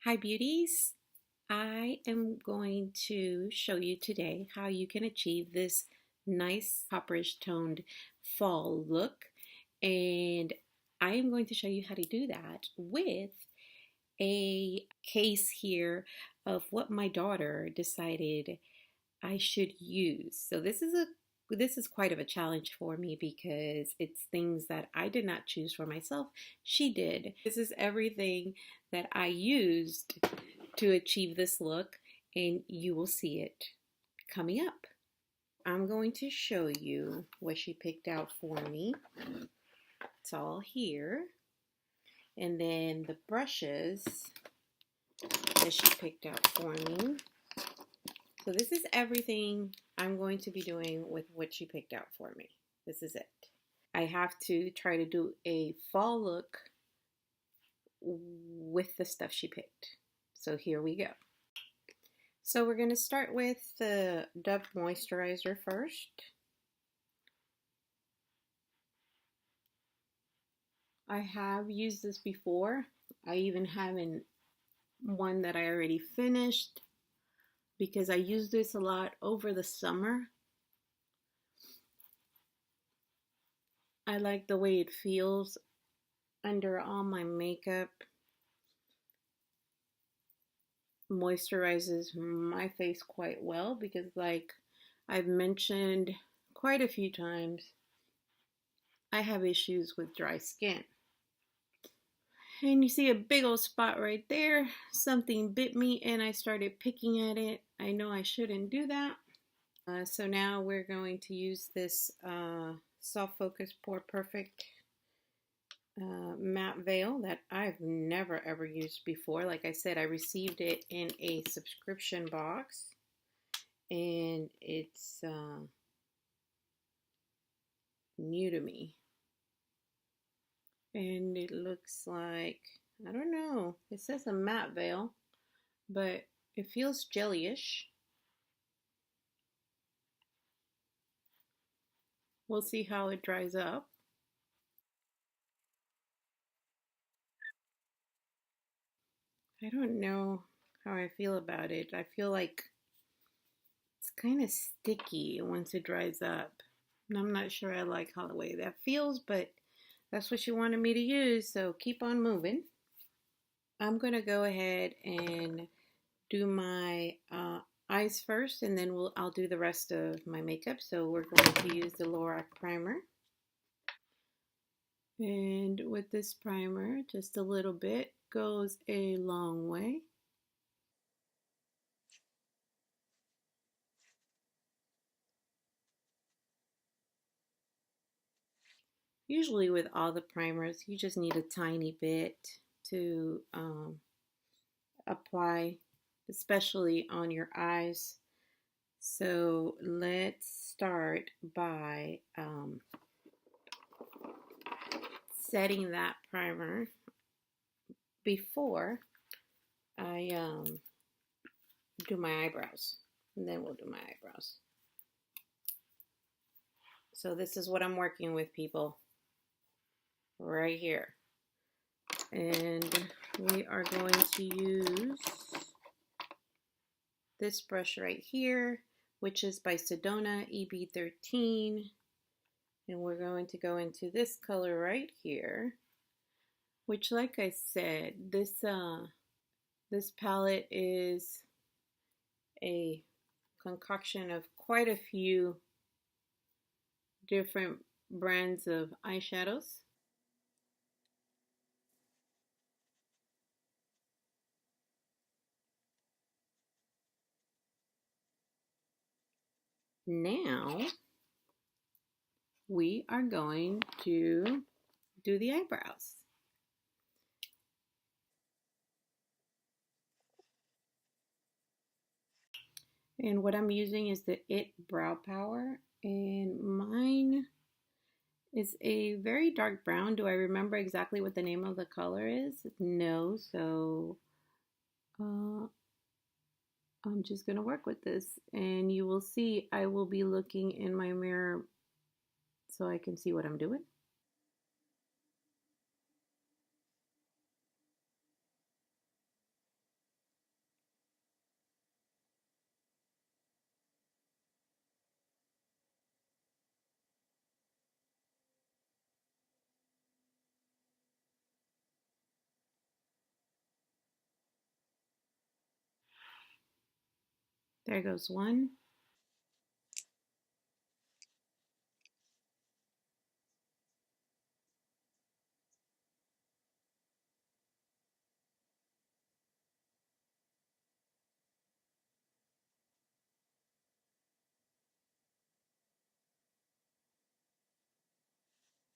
Hi beauties, I am going to show you today how you can achieve this nice copperish toned fall look, and I am going to show you how to do that with a case here of what my daughter decided I should use. So this is quite of a challenge for me because it's things that I did not choose for myself. She did. This is everything that I used to achieve this look, and you will see it coming up. I'm going to show you what she picked out for me. It's all here. And then the brushes that she picked out for me. So this is everything I'm going to be doing with what she picked out for me. This is it. I have to try to do a fall look with the stuff she picked. So here we go. So we're going to start with the Dove Moisturizer first. I have used this before. I even have one that I already finished because I use this a lot over the summer. I like the way it feels under all my makeup. Moisturizes my face quite well because, like I've mentioned quite a few times, I have issues with dry skin. And you see a big old spot right there. Something bit me and I started picking at it. I know I shouldn't do that. So now we're going to use this Soft Focus Pore Perfect matte veil that I've never ever used before. Like I said, I received it in a subscription box, and it's new to me. And it looks like, I don't know, it says a matte veil, but it feels jellyish. We'll see how it dries up. I don't know how I feel about it. I feel like it's kind of sticky once it dries up. And I'm not sure I like how the way that feels, but that's what she wanted me to use, so keep on moving. I'm going to go ahead and do my eyes first, and then I'll do the rest of my makeup. So we're going to use the Lorac primer. And with this primer, just a little bit goes a long way. Usually with all the primers, you just need a tiny bit to apply, especially on your eyes. So let's start by setting that primer before I do my eyebrows, and then we'll do my eyebrows. So this is what I'm working with, people, right here. And we are going to use this brush right here, which is by Sedona EB13. And we're going to go into this color right here, which, like I said, this palette is a concoction of quite a few different brands of eyeshadows. Now we are going to do the eyebrows. And what I'm using is the It Brow Power, and mine is a very dark brown. Do I remember exactly what the name of the color is? No, so I'm just gonna work with this, and you will see I will be looking in my mirror so I can see what I'm doing. There goes one.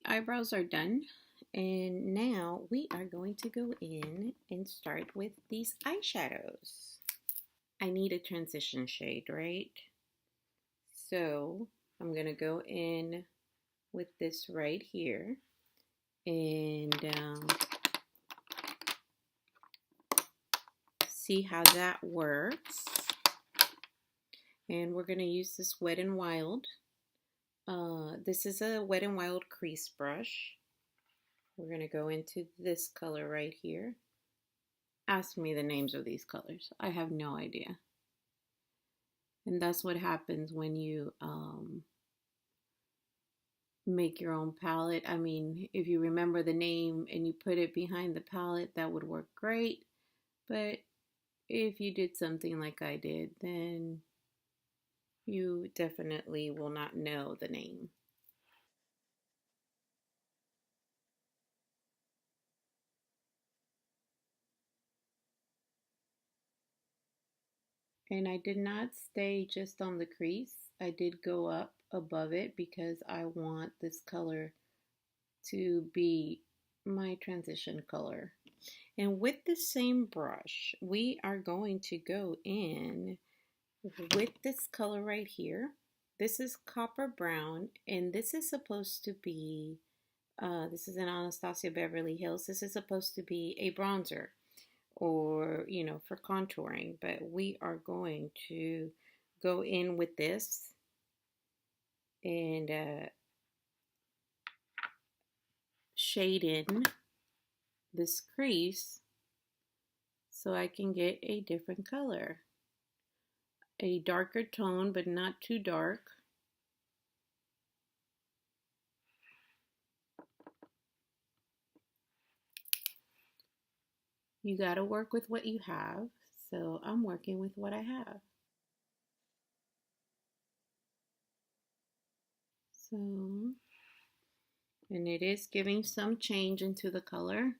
Eyebrows are done. And now we are going to go in and start with these eyeshadows. I need a transition shade, right? So I'm going to go in with this right here and see how that works. And we're going to use this Wet n Wild. This is a Wet n Wild crease brush. We're going to go into this color right here. Ask me the names of these colors. I have no idea. And that's what happens when you make your own palette. I mean, if you remember the name and you put it behind the palette, that would work great. But if you did something like I did, then you definitely will not know the name. And I did not stay just on the crease. I did go up above it because I want this color to be my transition color. And with the same brush, we are going to go in with this color right here. This is copper brown, and this is supposed to be, this is an Anastasia Beverly Hills. This is supposed to be a bronzer or, you know, for contouring, but we are going to go in with this and shade in this crease so I can get a different color. A darker tone, but not too dark. You got to work with what you have. So I'm working with what I have. So, and it is giving some change into the color.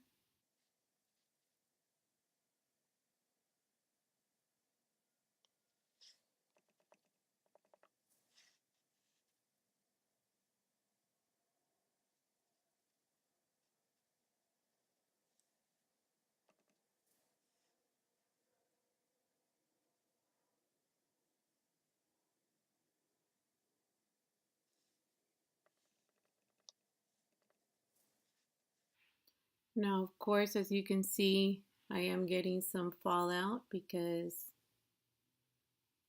Now, of course, as you can see, I am getting some fallout because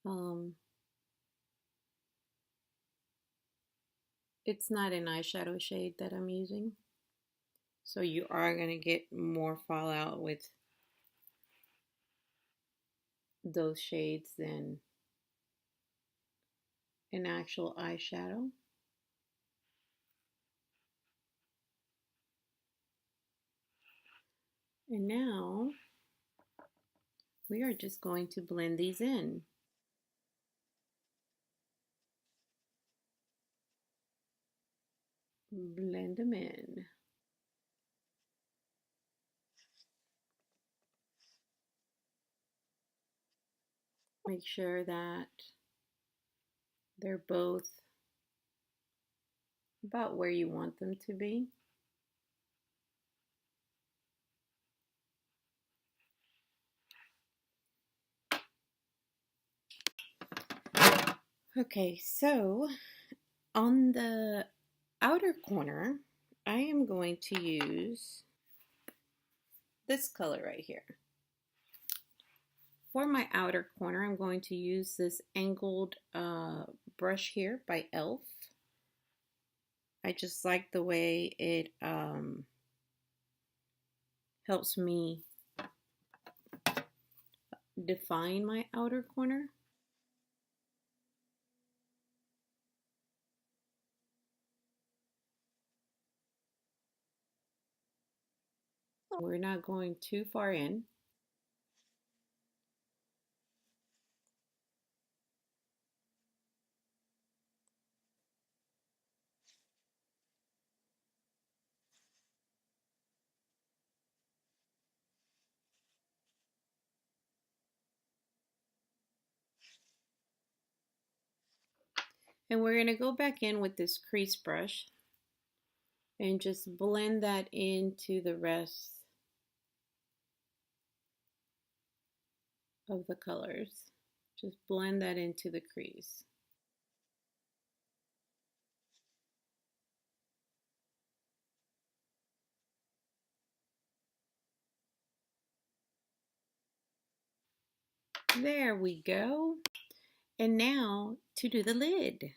um, it's not an eyeshadow shade that I'm using. So you are going to get more fallout with those shades than an actual eyeshadow. And now we are just going to blend these in. Blend them in. Make sure that they're both about where you want them to be. Okay, so on the outer corner, I am going to use this color right here. For my outer corner, I'm going to use this angled brush here by e.l.f. I just like the way it helps me define my outer corner. We're not going too far in. And we're going to go back in with this crease brush and just blend that into the rest of the colors. Just blend that into the crease. There we go. And now to do the lid.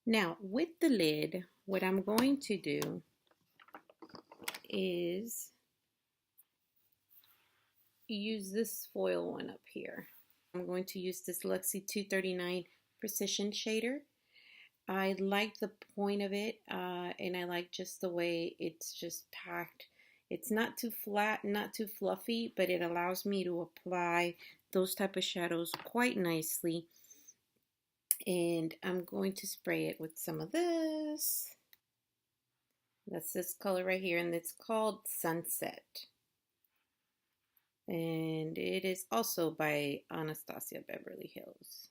Now with the lid, what I'm going to do is use this foil one up here. I'm going to use this Luxie 239 Precision Shader. I like the point of it, and I like just the way it's just packed. It's not too flat, not too fluffy, but it allows me to apply those type of shadows quite nicely. And I'm going to spray it with some of this. That's this color right here, and it's called Sunset. And it is also by Anastasia Beverly Hills.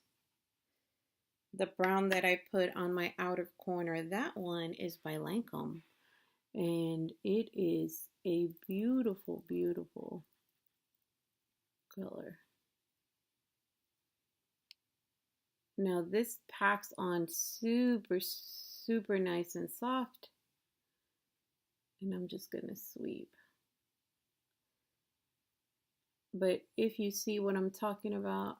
The brown that I put on my outer corner, that one is by Lancome. And it is a beautiful, beautiful color. Now this packs on super, super nice and soft. And I'm just gonna sweep. But if you see what I'm talking about,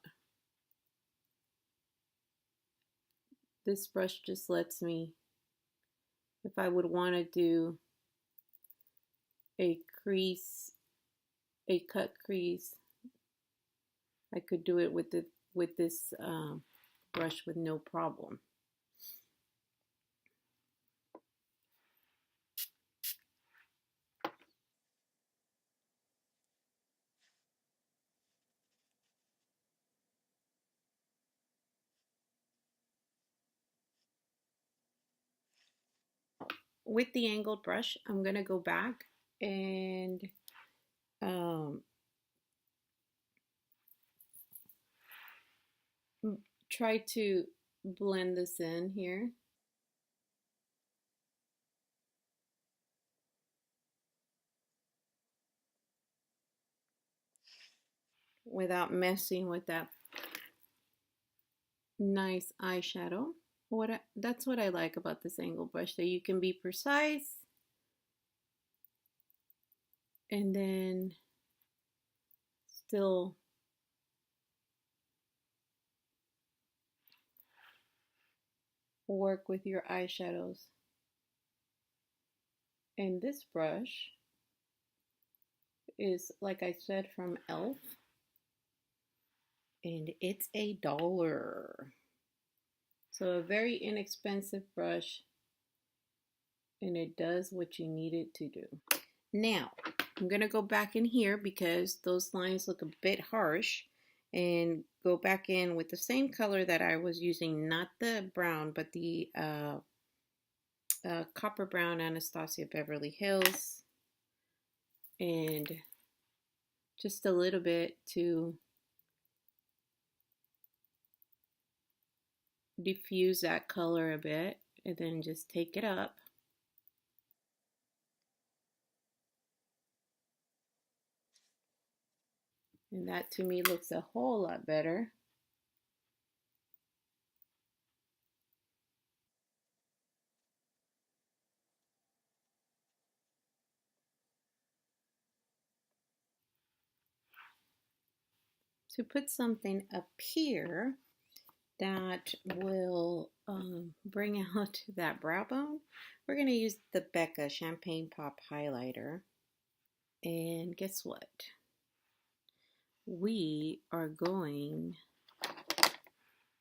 this brush just lets me, if I would want to do a crease, a cut crease, I could do it with this brush with no problem. With the angled brush, I'm gonna go back and try to blend this in here. Without messing with that nice eyeshadow. That's what I like about this angled brush, that you can be precise and then still work with your eyeshadows. And this brush is, like I said, from e.l.f. and it's $1. So a very inexpensive brush, and it does what you need it to do. Now, I'm gonna go back in here because those lines look a bit harsh, and go back in with the same color that I was using, not the brown, but the copper brown Anastasia Beverly Hills, and just a little bit to diffuse that color a bit, and then just take it up. And that to me looks a whole lot better. To put something up here that will bring out that brow bone, we're going to use the Becca Champagne Pop Highlighter. And guess what? We are going,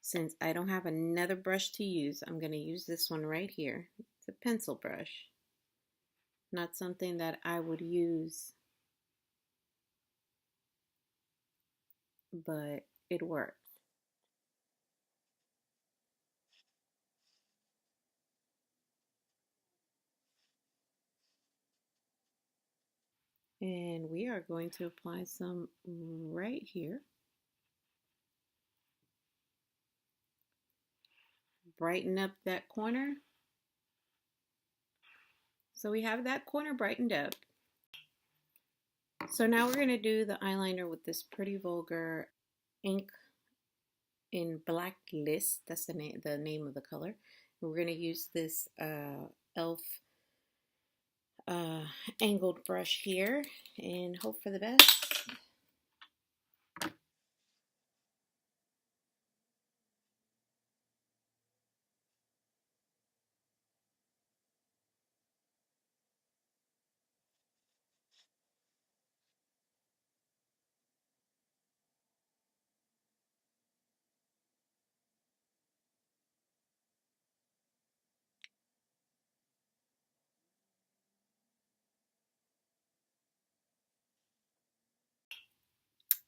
since I don't have another brush to use, I'm going to use this one right here. It's a pencil brush. Not something that I would use, but it works. And we are going to apply some right here. brighten up that corner. So we have that corner brightened up. So now we're going to do the eyeliner with this pretty Vulgar ink in Black List. That's the name of the color. We're going to use this e.l.f. Angled brush here and hope for the best.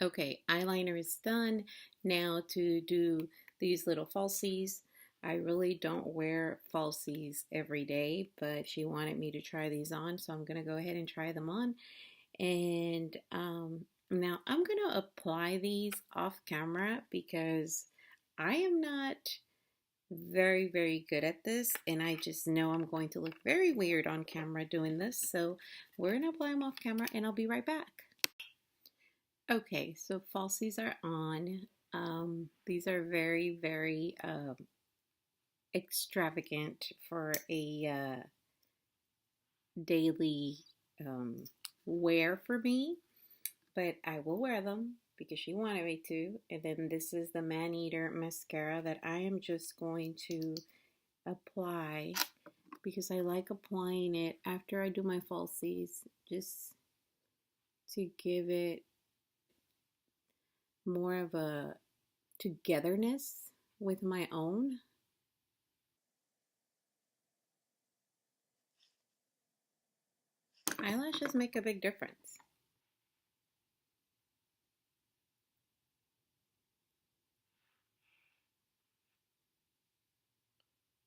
Okay, eyeliner is done. Now to do these little falsies. I really don't wear falsies every day, but she wanted me to try these on, so I'm going to go ahead and try them on. And now I'm going to apply these off camera because I am not very good at this, and I just know I'm going to look very weird on camera doing this. So we're going to apply them off camera, and I'll be right back. Okay, so falsies are on. These are very extravagant for a daily wear for me, but I will wear them because she wanted me to. And then this is the Man-Eater mascara that I am just going to apply because I like applying it after I do my falsies, just to give it more of a togetherness with my own. Eyelashes make a big difference.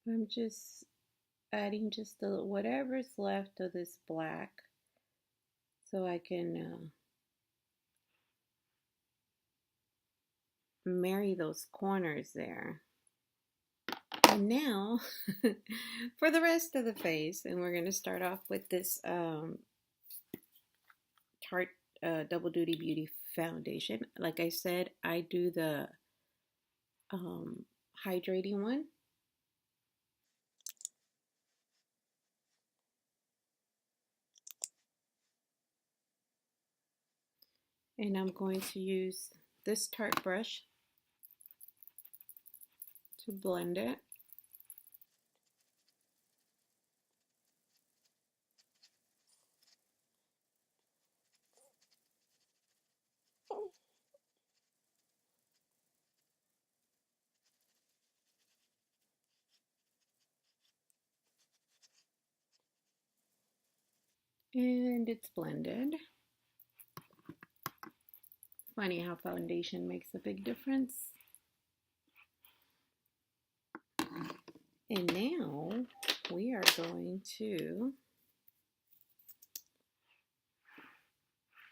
I'm just adding just whatever's left of this black so I can marry those corners there. And now for the rest of the face, and we're going to start off with this Tarte Double Duty Beauty Foundation. Like I said, I do the hydrating one. And I'm going to use this Tarte brush to blend it. And it's blended. Funny how foundation makes a big difference. And now we are going to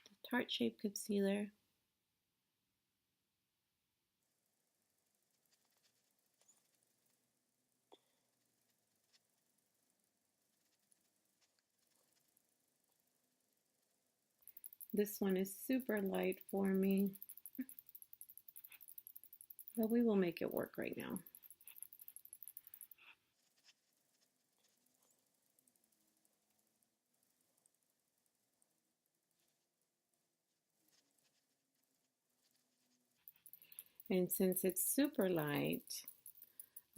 the Tarte Shape Concealer. This one is super light for me, but we will make it work right now. And since it's super light,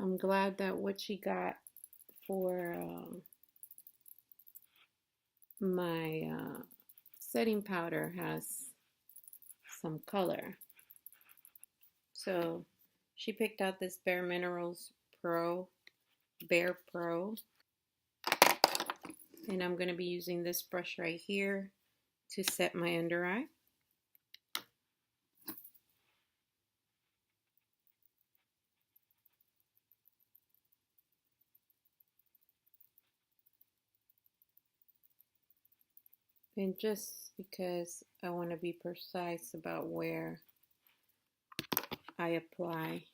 I'm glad that what she got for my setting powder has some color. So she picked out this Bare Minerals Bare Pro. And I'm going to be using this brush right here to set my under eye. And just because I want to be precise about where I apply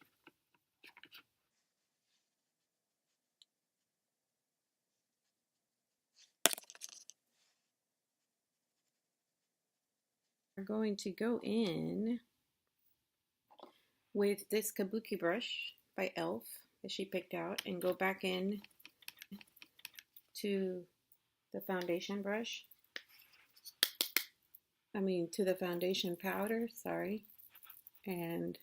We're going to go in with this kabuki brush by e.l.f. that she picked out and go back in to the foundation brush. To the foundation powder, sorry, and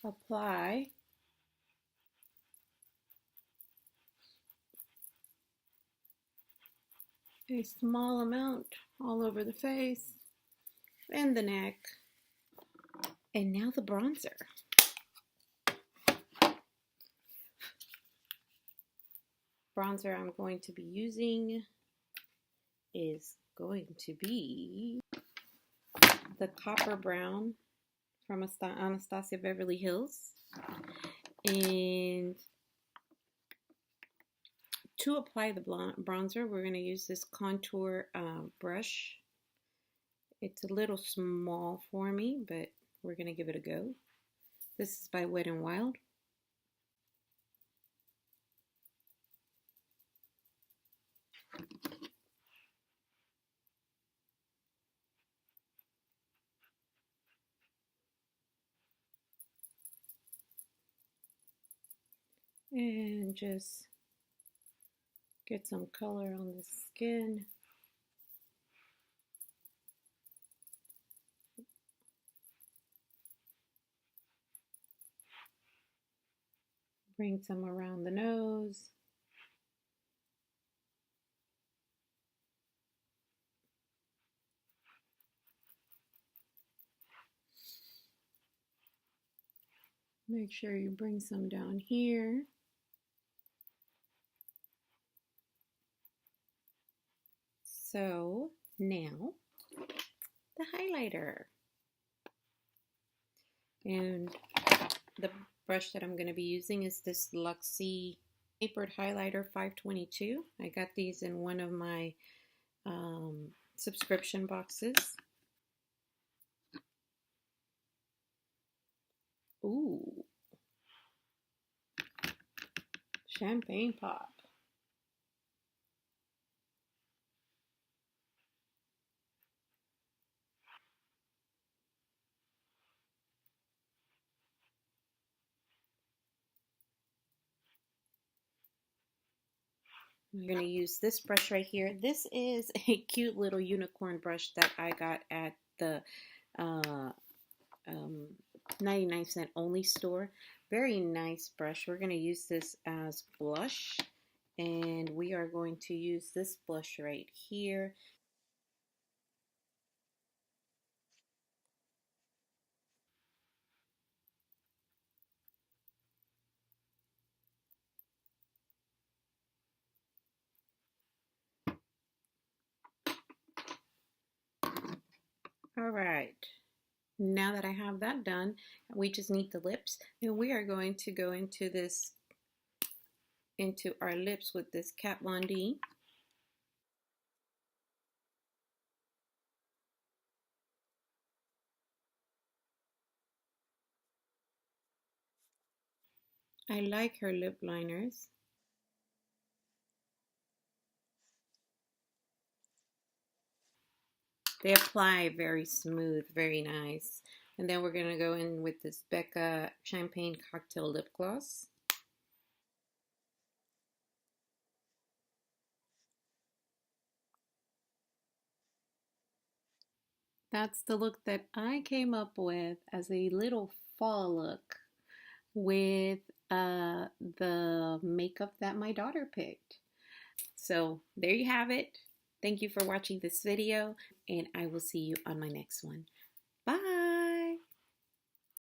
apply a small amount all over the face and the neck. And now the bronzer. Bronzer I'm going to be using is going to be the Copper Brown from Anastasia Beverly Hills. And to apply the bronzer, we're going to use this contour brush. It's a little small for me, but we're going to give it a go. This is by Wet n Wild. And just get some color on the skin. Bring some around the nose. Make sure you bring some down here. So now the highlighter. And the brush that I'm going to be using is this Luxie Tapered Highlighter 522. I got these in one of my subscription boxes. Ooh. Champagne pop. I'm going to use this brush right here. This is a cute little unicorn brush that I got at the 99-cent only store. Very nice brush. We're going to use this as blush, and we are going to use this blush right here. All right. Now that I have that done, we just need the lips, and we are going to go into our lips with this Kat Von D. I like her lip liners. They apply very smooth, very nice. And then we're going to go in with this Becca Champagne Cocktail Lip Gloss. That's the look that I came up with as a little fall look with the makeup that my daughter picked. So there you have it. Thank you for watching this video, and I will see you on my next one.